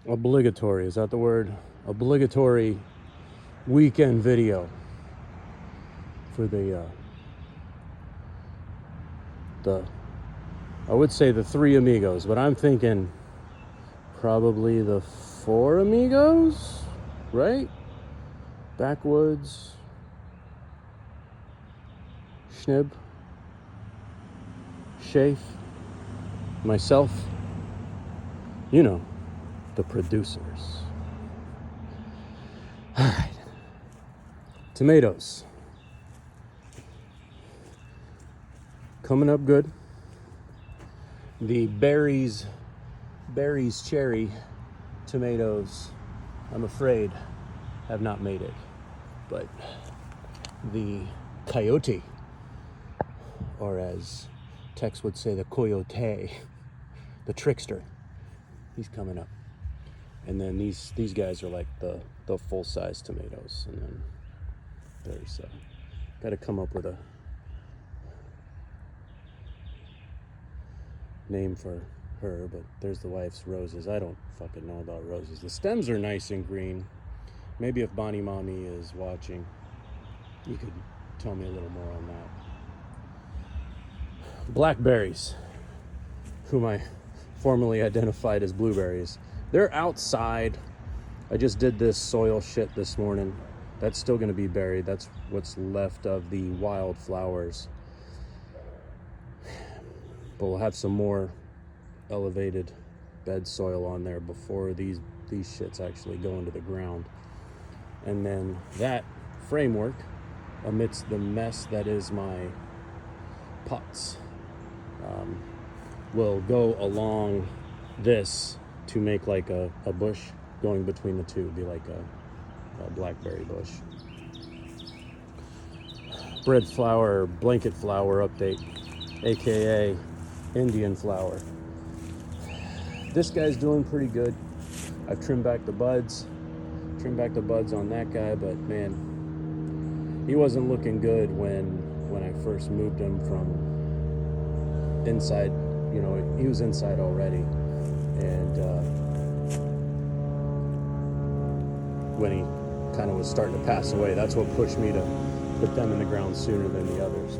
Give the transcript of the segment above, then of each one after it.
obligatory, is that the word? Obligatory weekend video for the I would say the three amigos, but I'm thinking probably the four amigos, right? Backwoods, Schnib, Shafe, myself, you know, the producers. All right. Tomatoes. Coming up good. The berries cherry tomatoes, I'm afraid, have not made it. But the coyote, or as Tex would say, the coyote, the trickster, he's coming up. And then these guys are like the full-size tomatoes. And then there's got to come up with a name for her, but there's the wife's roses. I don't fucking know about roses. The stems are nice and green. Maybe if Bonnie Mommy is watching, you could tell me a little more on that. Blackberries, whom I formerly identified as blueberries. They're outside. I just did this soil shit this morning. That's still going to be buried. That's what's left of the wild flowers. But we'll have some more elevated bed soil on there before these shits actually go into the ground. And then that framework, amidst the mess that is my pots, will go along this to make like a bush going between the two, be like a blackberry bush. Bread flower, blanket flower update, aka Indian flower. This guy's doing pretty good. I've trimmed back the buds on that guy, but man, he wasn't looking good when I first moved him from inside. You know, he was inside already, and when he kind of was starting to pass away, that's what pushed me to put them in the ground sooner than the others.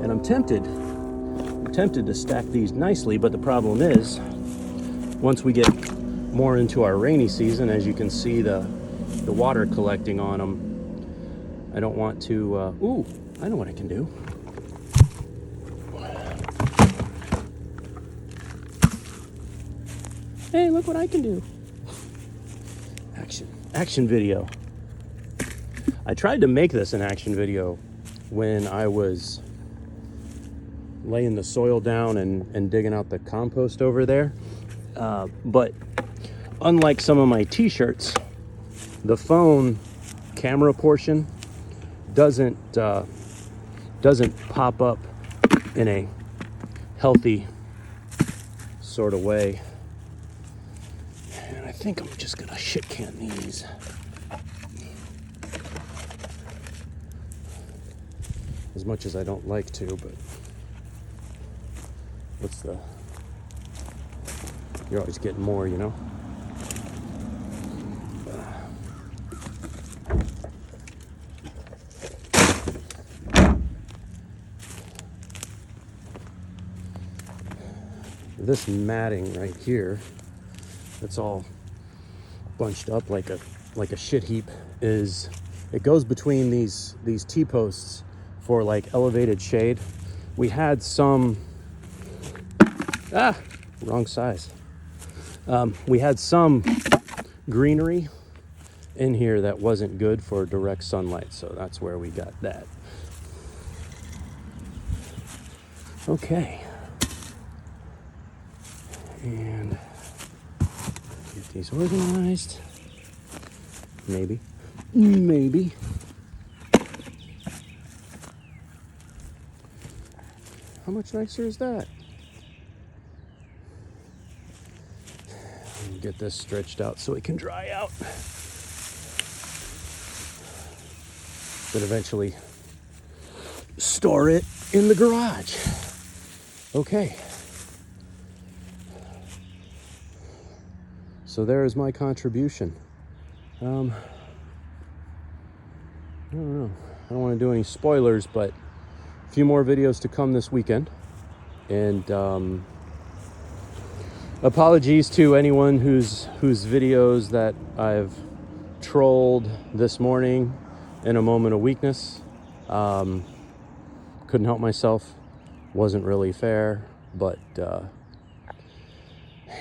And I'm tempted to stack these nicely, but the problem is, once we get more into our rainy season, as you can see the water collecting on them, I don't want to, ooh, I know what I can do. Hey, look what I can do. Action video. I tried to make this an action video when I was laying the soil down and digging out the compost over there. But unlike some of my t-shirts, the phone camera portion doesn't pop up in a healthy sort of way. And I think I'm just gonna shit can these. As much as I don't like to, but you're always getting more, you know? This matting right here, that's all bunched up like a shit heap, it goes between these T-posts for like elevated shade. We had some, wrong size. We had some greenery in here that wasn't good for direct sunlight, so that's where we got that. Okay. And get these organized. Maybe. How much nicer is that? Get this stretched out so it can dry out. But eventually store it in the garage. Okay. So there is my contribution. I don't know. I don't want to do any spoilers, but a few more videos to come this weekend. And apologies to anyone whose videos that I've trolled this morning in a moment of weakness. Couldn't help myself. Wasn't really fair, but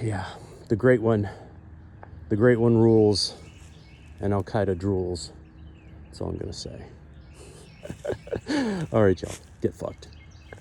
yeah, the great one rules, and Al-Qaeda drools. That's all I'm gonna say. All right, y'all, get fucked.